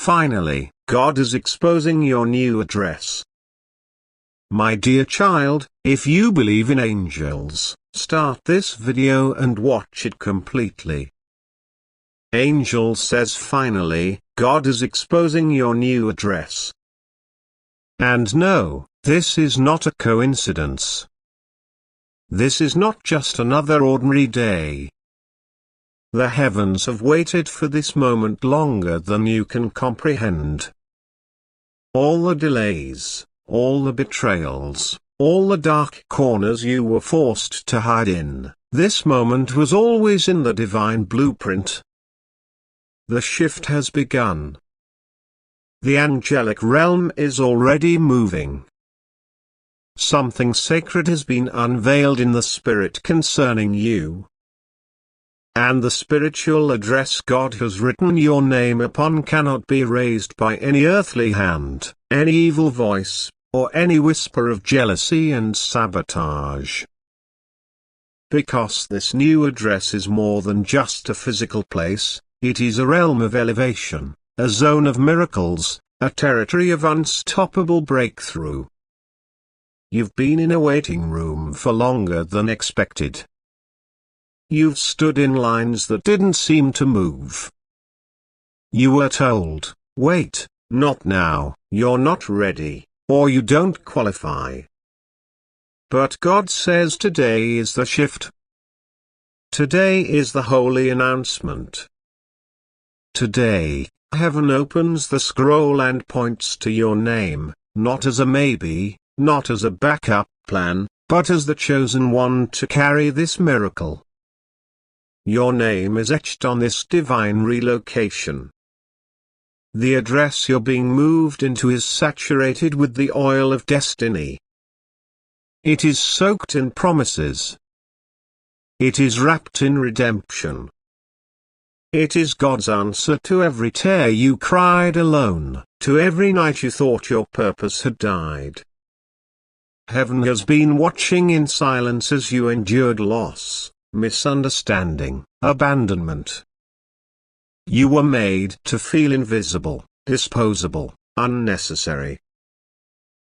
Finally, God is exposing your new address. My dear child, if you believe in angels, start this video and watch it completely. Angel says finally, God is exposing your new address. And no, this is not a coincidence. This is not just another ordinary day. The heavens have waited for this moment longer than you can comprehend. All the delays, all the betrayals, all the dark corners you were forced to hide in, this moment was always in the divine blueprint. The shift has begun. The angelic realm is already moving. Something sacred has been unveiled in the spirit concerning you. And the spiritual address God has written your name upon cannot be erased by any earthly hand, any evil voice, or any whisper of jealousy and sabotage. Because this new address is more than just a physical place, it is a realm of elevation, a zone of miracles, a territory of unstoppable breakthrough. You've been in a waiting room for longer than expected. You've stood in lines that didn't seem to move. You were told, wait, not now, you're not ready, or you don't qualify. But God says today is the shift. Today is the holy announcement. Today, heaven opens the scroll and points to your name, not as a maybe, not as a backup plan, but as the chosen one to carry this miracle. Your name is etched on this divine relocation. The address you're being moved into is saturated with the oil of destiny. It is soaked in promises. It is wrapped in redemption. It is God's answer to every tear you cried alone, to every night you thought your purpose had died. Heaven has been watching in silence as you endured loss, misunderstanding, abandonment. You were made to feel invisible, disposable, unnecessary.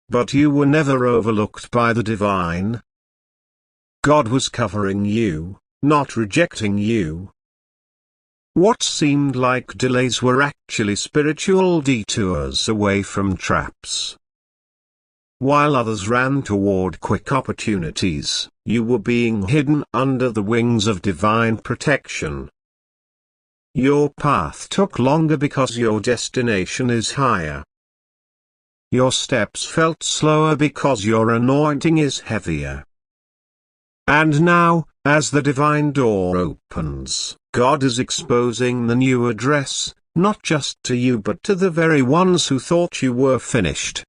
But you were never overlooked by the divine. God was covering you, not rejecting you. What seemed like delays were actually spiritual detours away from traps. While others ran toward quick opportunities, you were being hidden under the wings of divine protection. Your path took longer because your destination is higher. Your steps felt slower because your anointing is heavier. And now, as the divine door opens, God is exposing the new address, not just to you but to the very ones who thought you were finished.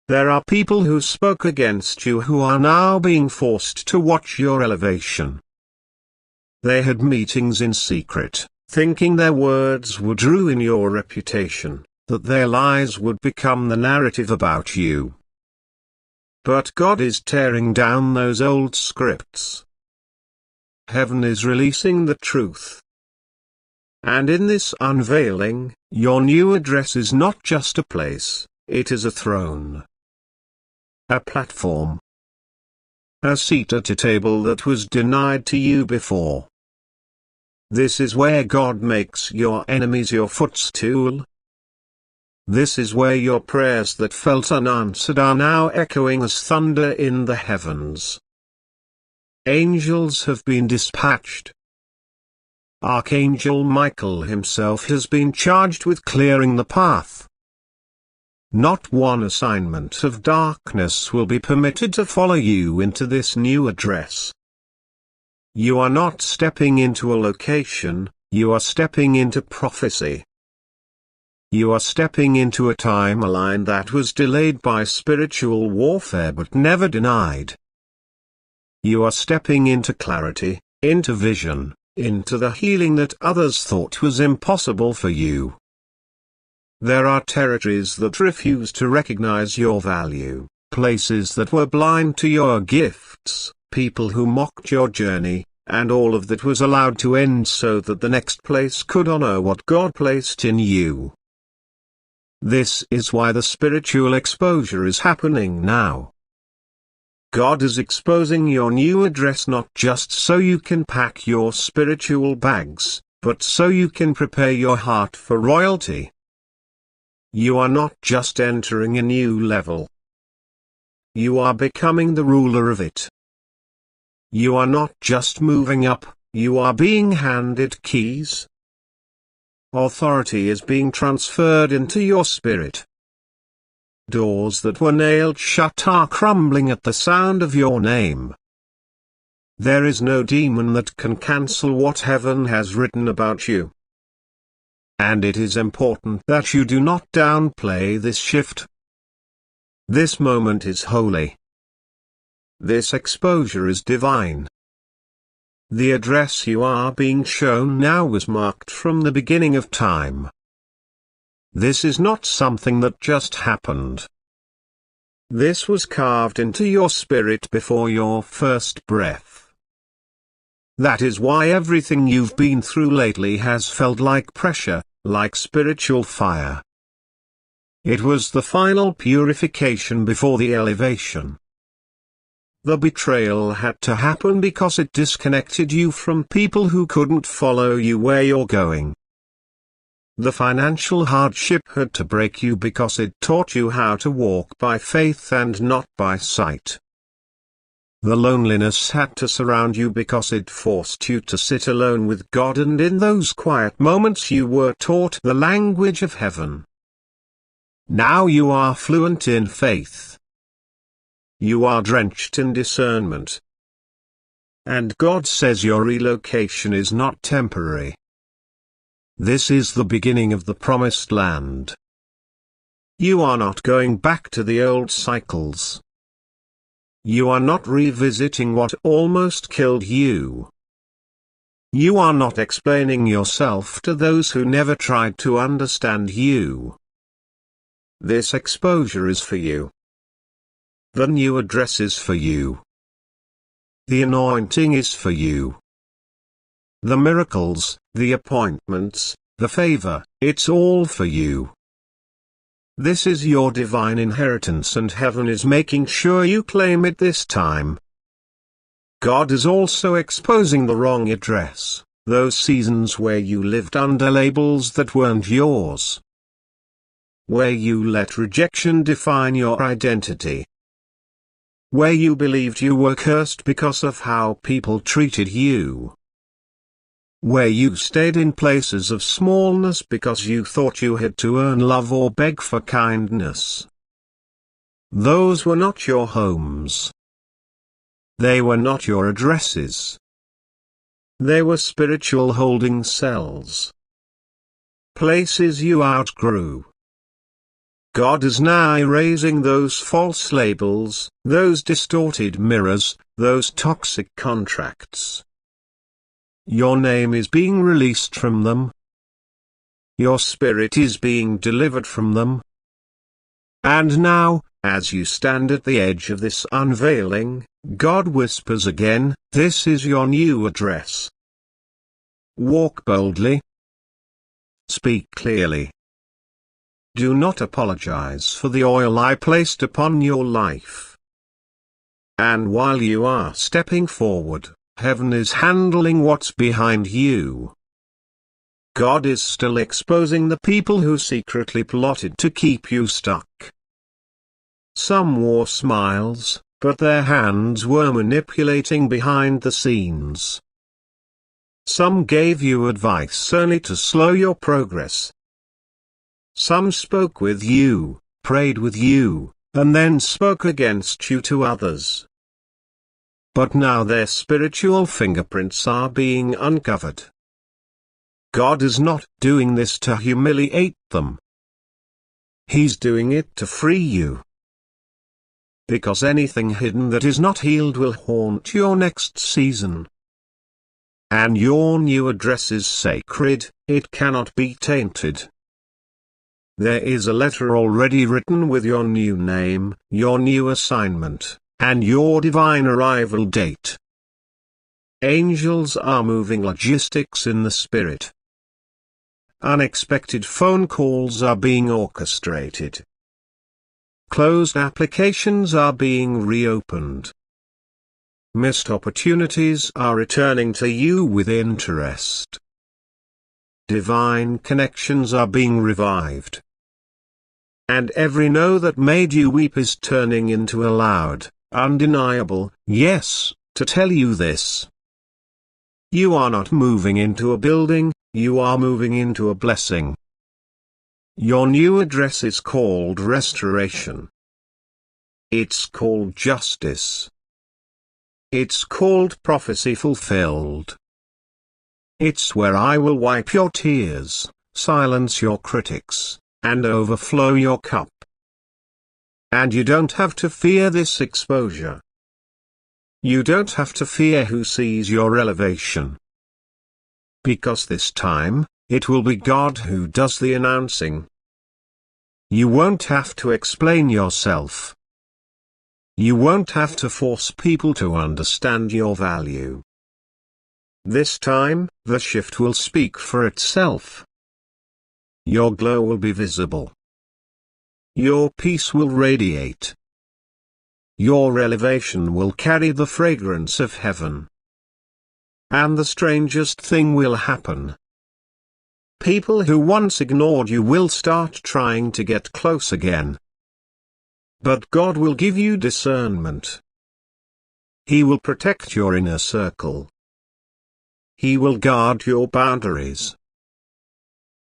There are people who spoke against you who are now being forced to watch your elevation. They had meetings in secret, thinking their words would ruin your reputation, that their lies would become the narrative about you. But God is tearing down those old scripts. Heaven is releasing the truth. And in this unveiling, your new address is not just a place, it is a throne. A platform. A seat at a table that was denied to you before. This is where God makes your enemies your footstool. This is where your prayers that felt unanswered are now echoing as thunder in the heavens. Angels have been dispatched. Archangel Michael himself has been charged with clearing the path. Not one assignment of darkness will be permitted to follow you into this new address. You are not stepping into a location, you are stepping into prophecy. You are stepping into a timeline that was delayed by spiritual warfare but never denied. You are stepping into clarity, into vision, into the healing that others thought was impossible for you. There are territories that refuse to recognize your value, places that were blind to your gifts, people who mocked your journey, and all of that was allowed to end so that the next place could honor what God placed in you. This is why the spiritual exposure is happening now. God is exposing your new address not just so you can pack your spiritual bags, but so you can prepare your heart for royalty. You are not just entering a new level. You are becoming the ruler of it. You are not just moving up, you are being handed keys. Authority is being transferred into your spirit. Doors that were nailed shut are crumbling at the sound of your name. There is no demon that can cancel what heaven has written about you. And it is important that you do not downplay this shift. This moment is holy. This exposure is divine. The address you are being shown now was marked from the beginning of time. This is not something that just happened. This was carved into your spirit before your first breath. That is why everything you've been through lately has felt like pressure, like spiritual fire. It was the final purification before the elevation. The betrayal had to happen because it disconnected you from people who couldn't follow you where you're going. The financial hardship had to break you because it taught you how to walk by faith and not by sight. The loneliness had to surround you because it forced you to sit alone with God, and in those quiet moments you were taught the language of heaven. Now you are fluent in faith. You are drenched in discernment. And God says your relocation is not temporary. This is the beginning of the promised land. You are not going back to the old cycles. You are not revisiting what almost killed you. You are not explaining yourself to those who never tried to understand you. This exposure is for you. The new address is for you. The anointing is for you. The miracles, the appointments, the favor, it's all for you. This is your divine inheritance, and heaven is making sure you claim it this time. God is also exposing the wrong address, those seasons where you lived under labels that weren't yours. Where you let rejection define your identity. Where you believed you were cursed because of how people treated you. Where you stayed in places of smallness because you thought you had to earn love or beg for kindness. Those were not your homes. They were not your addresses. They were spiritual holding cells. Places you outgrew. God is now erasing those false labels, those distorted mirrors, those toxic contracts. Your name is being released from them. Your spirit is being delivered from them. And now, as you stand at the edge of this unveiling, God whispers again, this is your new address. Walk boldly. Speak clearly. Do not apologize for the oil I placed upon your life. And while you are stepping forward, heaven is handling what's behind you. God is still exposing the people who secretly plotted to keep you stuck. Some wore smiles, but their hands were manipulating behind the scenes. Some gave you advice only to slow your progress. Some spoke with you, prayed with you, and then spoke against you to others. But now their spiritual fingerprints are being uncovered. God is not doing this to humiliate them. He's doing it to free you. Because anything hidden that is not healed will haunt your next season. And your new address is sacred, it cannot be tainted. There is a letter already written with your new name, your new assignment, and your divine arrival date. Angels are moving logistics in the spirit. unexpected phone calls are being orchestrated. Closed applications are being reopened. Missed opportunities are returning to you with interest. Divine connections are being revived. And every no that made you weep is turning into a loud, undeniable yes, to tell you this. You are not moving into a building, you are moving into a blessing. Your new address is called restoration. It's called justice. It's called prophecy fulfilled. It's where I will wipe your tears, silence your critics, and overflow your cup. And you don't have to fear this exposure. You don't have to fear who sees your elevation. Because this time, it will be God who does the announcing. You won't have to explain yourself. You won't have to force people to understand your value. This time, the shift will speak for itself. Your glow will be visible. Your peace will radiate. Your elevation will carry the fragrance of heaven. And the strangest thing will happen. People who once ignored you will start trying to get close again. But God will give you discernment. He will protect your inner circle. He will guard your boundaries.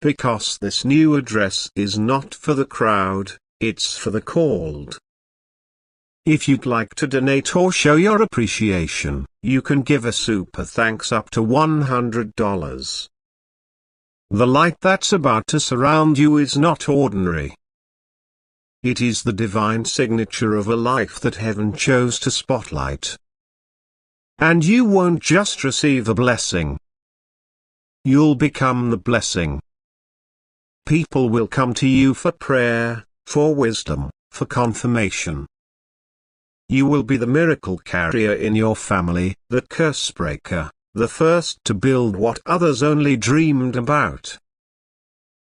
Because this new address is not for the crowd, it's for the called. If you'd like to donate or show your appreciation, you can give a super thanks up to $100. The light that's about to surround you is not ordinary. It is the divine signature of a life that heaven chose to spotlight. And you won't just receive a blessing. You'll become the blessing. People will come to you for prayer, for wisdom, for confirmation. You will be the miracle carrier in your family, the curse breaker, the first to build what others only dreamed about.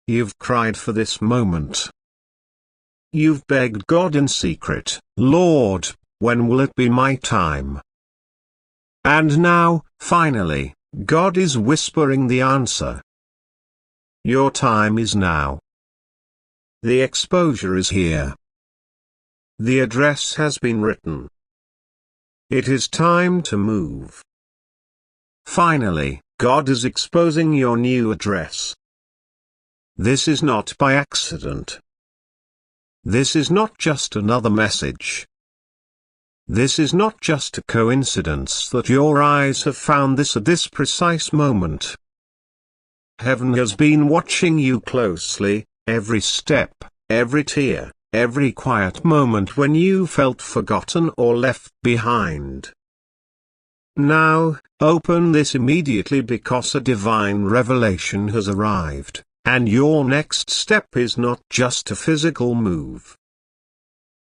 You've cried for this moment. You've begged God in secret, Lord, when will it be my time? And now, finally, God is whispering the answer. Your time is now. The exposure is here. The address has been written. It is time to move. Finally, God is exposing your new address. This is not by accident. This is not just another message. This is not just a coincidence that your eyes have found this at this precise moment. Heaven has been watching you closely, every step, every tear, every quiet moment when you felt forgotten or left behind. Now, open this immediately because a divine revelation has arrived. And your next step is not just a physical move.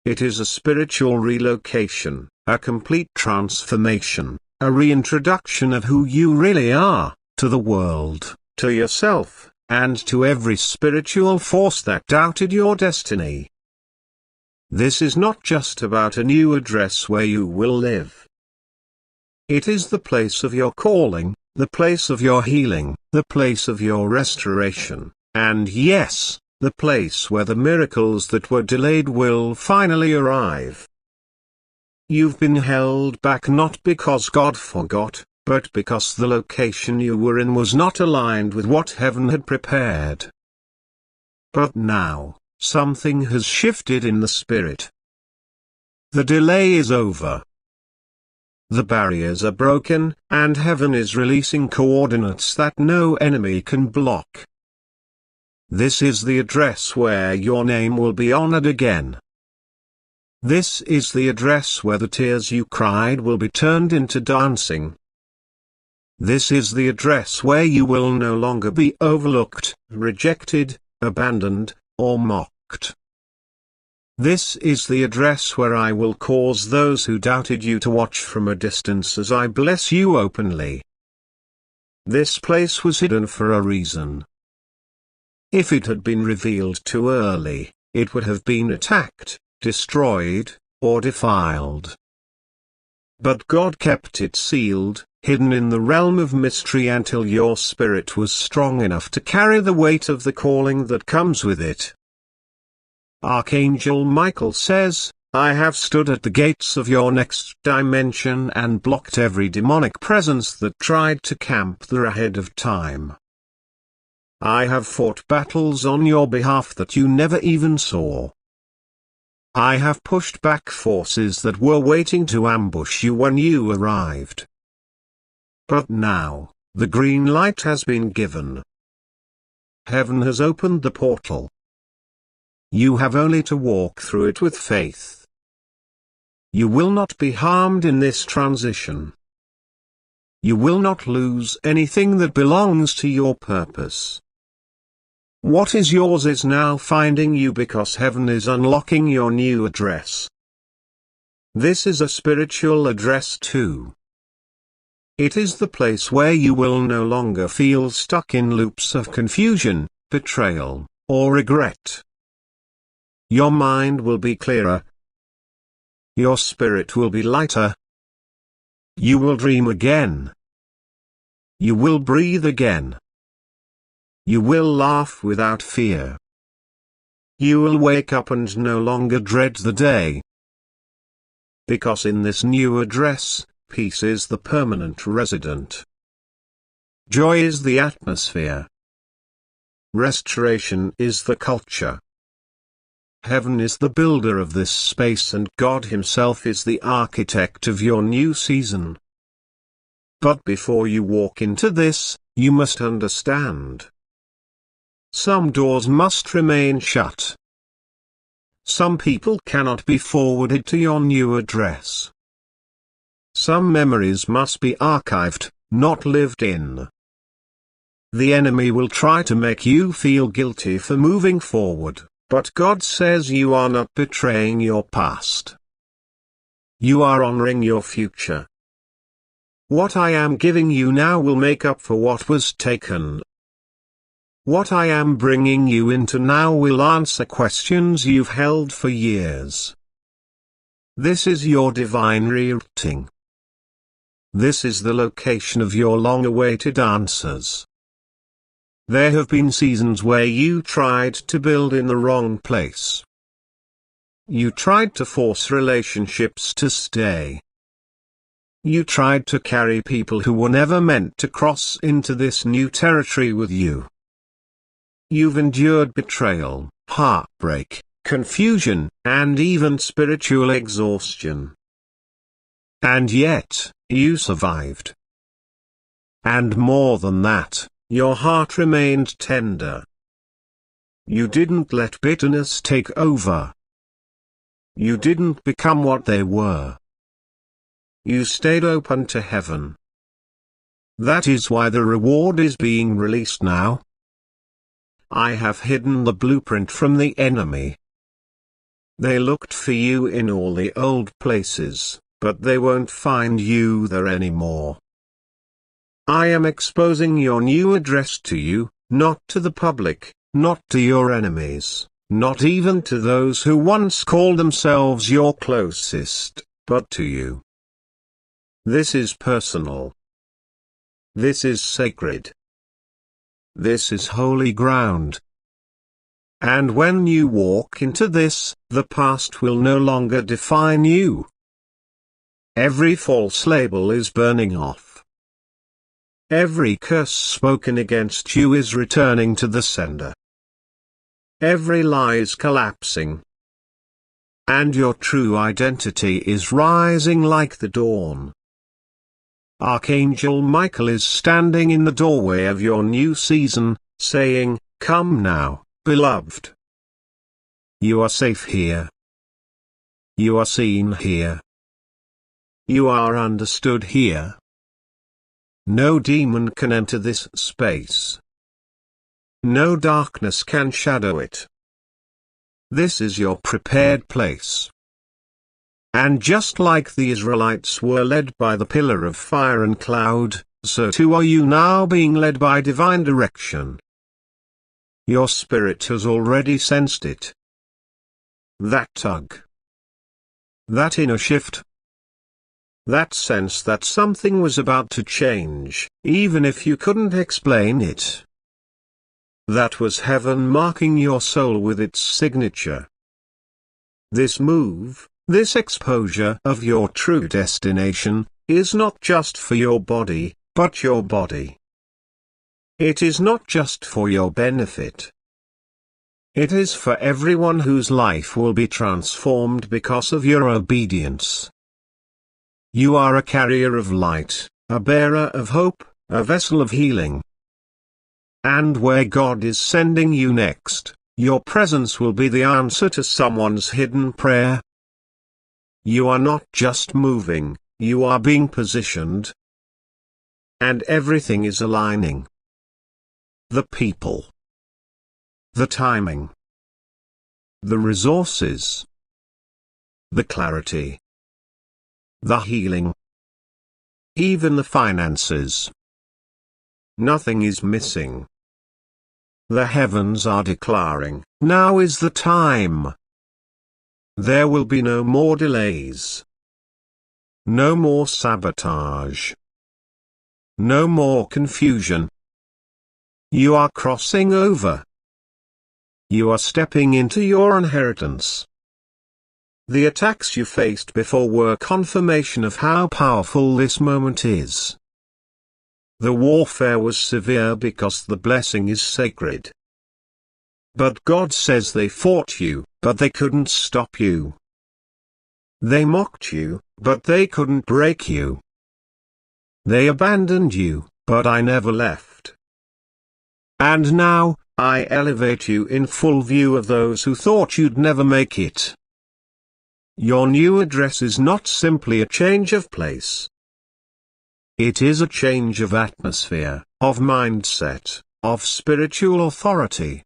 It is a spiritual relocation, a complete transformation, a reintroduction of who you really are, to the world, to yourself, and to every spiritual force that doubted your destiny. This is not just about a new address where you will live. It is the place of your calling, the place of your healing, the place of your restoration, and yes, the place where the miracles that were delayed will finally arrive. You've been held back not because God forgot, but because the location you were in was not aligned with what heaven had prepared. But now, something has shifted in the spirit. The delay is over. The barriers are broken, and heaven is releasing coordinates that no enemy can block. This is the address where your name will be honored again. This is the address where the tears you cried will be turned into dancing. This is the address where you will no longer be overlooked, rejected, abandoned, or mocked. This is the address where I will cause those who doubted you to watch from a distance as I bless you openly. This place was hidden for a reason. If it had been revealed too early, it would have been attacked, destroyed, or defiled. But God kept it sealed, hidden in the realm of mystery until your spirit was strong enough to carry the weight of the calling that comes with it. Archangel Michael says, I have stood at the gates of your next dimension and blocked every demonic presence that tried to camp there ahead of time. I have fought battles on your behalf that you never even saw. I have pushed back forces that were waiting to ambush you when you arrived. But now, the green light has been given. Heaven has opened the portal. You have only to walk through it with faith. You will not be harmed in this transition. You will not lose anything that belongs to your purpose. What is yours is now finding you because heaven is unlocking your new address. This is a spiritual address too. It is the place where you will no longer feel stuck in loops of confusion, betrayal, or regret. Your mind will be clearer. Your spirit will be lighter. You will dream again. You will breathe again. You will laugh without fear. You will wake up and no longer dread the day. Because in this new address, peace is the permanent resident. Joy is the atmosphere. Restoration is the culture. Heaven is the builder of this space and God Himself is the architect of your new season. But before you walk into this, you must understand. Some doors must remain shut. Some people cannot be forwarded to your new address. Some memories must be archived, not lived in. The enemy will try to make you feel guilty for moving forward. But God says you are not betraying your past. You are honoring your future. What I am giving you now will make up for what was taken. What I am bringing you into now will answer questions you've held for years. This is your divine rerouting. This is the location of your long-awaited answers. There have been seasons where you tried to build in the wrong place. You tried to force relationships to stay. You tried to carry people who were never meant to cross into this new territory with you. You've endured betrayal, heartbreak, confusion, and even spiritual exhaustion. And yet, you survived. And more than that, your heart remained tender. You didn't let bitterness take over. You didn't become what they were. You stayed open to heaven. That is why the reward is being released now. I have hidden the blueprint from the enemy. They looked for you in all the old places, but they won't find you there anymore. I am exposing your new address to you, not to the public, not to your enemies, not even to those who once called themselves your closest, but to you. This is personal. This is sacred. This is holy ground. And when you walk into this, the past will no longer define you. Every false label is burning off. Every curse spoken against you is returning to the sender. Every lie is collapsing. And your true identity is rising like the dawn. Archangel Michael is standing in the doorway of your new season, saying, "Come now, beloved. You are safe here. You are seen here. You are understood here. No demon can enter this space. No darkness can shadow it. This is your prepared place." And just like the Israelites were led by the pillar of fire and cloud, so too are you now being led by divine direction. Your spirit has already sensed it. That tug. That inner shift. That sense that something was about to change, even if you couldn't explain it. That was heaven marking your soul with its signature. This move, this exposure of your true destination, is not just for your body, but your body. It is not just for your benefit. It is for everyone whose life will be transformed because of your obedience. You are a carrier of light, a bearer of hope, a vessel of healing. And where God is sending you next, your presence will be the answer to someone's hidden prayer. You are not just moving, you are being positioned. And everything is aligning. The people. The timing. The resources. The clarity. The healing. Even the finances. Nothing is missing. The heavens are declaring, now is the time. There will be no more delays. No more sabotage. No more confusion. You are crossing over. You are stepping into your inheritance. The attacks you faced before were confirmation of how powerful this moment is. The warfare was severe because the blessing is sacred. But God says they fought you, but they couldn't stop you. They mocked you, but they couldn't break you. They abandoned you, but I never left. And now, I elevate you in full view of those who thought you'd never make it. Your new address is not simply a change of place. It is a change of atmosphere, of mindset, of spiritual authority.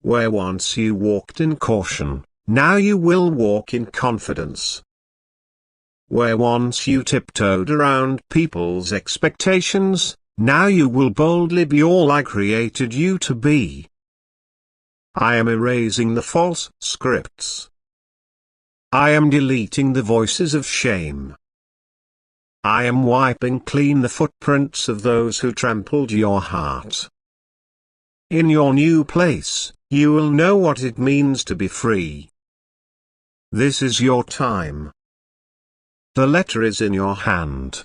Where once you walked in caution, now you will walk in confidence. Where once you tiptoed around people's expectations, now you will boldly be all I created you to be. I am erasing the false scripts. I am deleting the voices of shame. I am wiping clean the footprints of those who trampled your heart. In your new place, you will know what it means to be free. This is your time. The letter is in your hand.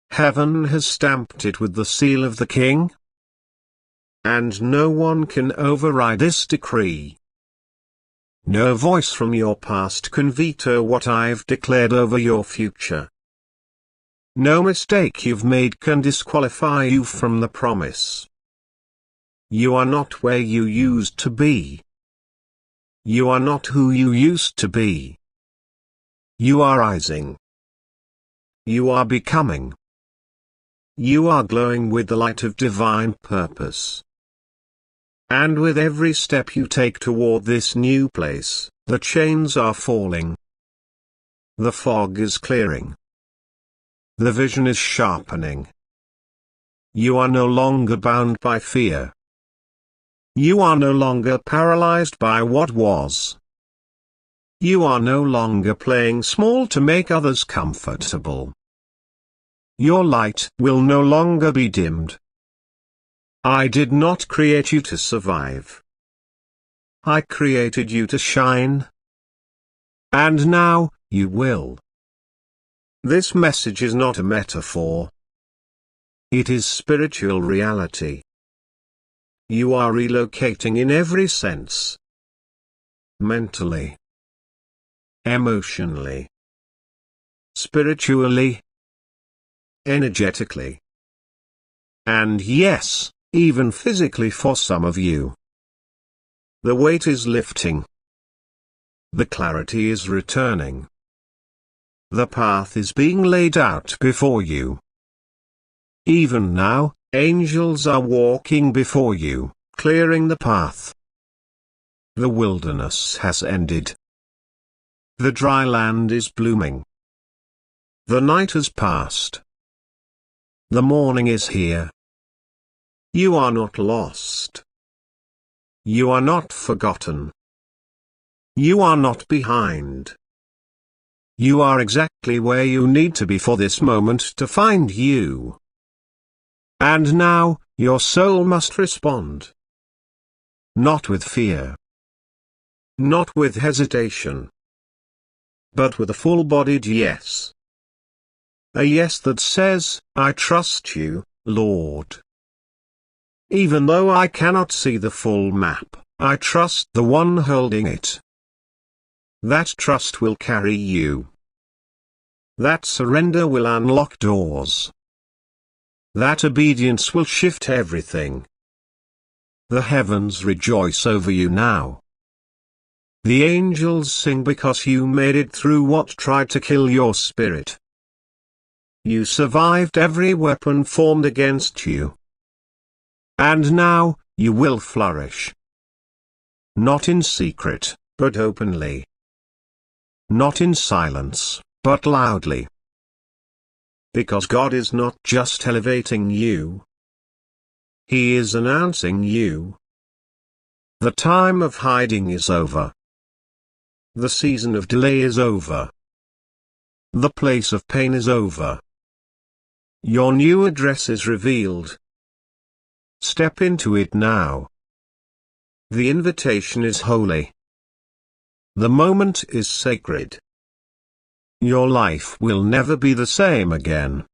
Heaven has stamped it with the seal of the King. And no one can override this decree. No voice from your past can veto what I've declared over your future. No mistake you've made can disqualify you from the promise. You are not where you used to be. You are not who you used to be. You are rising. You are becoming. You are glowing with the light of divine purpose. And with every step you take toward this new place, the chains are falling. The fog is clearing. The vision is sharpening. You are no longer bound by fear. You are no longer paralyzed by what was. You are no longer playing small to make others comfortable. Your light will no longer be dimmed. I did not create you to survive. I created you to shine. And now, you will. This message is not a metaphor. It is spiritual reality. You are relocating in every sense. Mentally. Emotionally. Spiritually. Energetically. And yes, even physically for some of you. The weight is lifting. The clarity is returning. The path is being laid out before you. Even now, angels are walking before you, clearing the path. The wilderness has ended. The dry land is blooming. The night has passed. The morning is here. You are not lost. You are not forgotten. You are not behind. You are exactly where you need to be for this moment to find you. And now, your soul must respond. Not with fear. Not with hesitation. But with a full-bodied yes. A yes that says, I trust you, Lord. Even though I cannot see the full map, I trust the one holding it. That trust will carry you. That surrender will unlock doors. That obedience will shift everything. The heavens rejoice over you now. The angels sing because you made it through what tried to kill your spirit. You survived every weapon formed against you. And now, you will flourish. Not in secret, but openly. Not in silence, but loudly. Because God is not just elevating you. He is announcing you. The time of hiding is over. The season of delay is over. The place of pain is over. Your new address is revealed. Step into it now. The invitation is holy. The moment is sacred. Your life will never be the same again.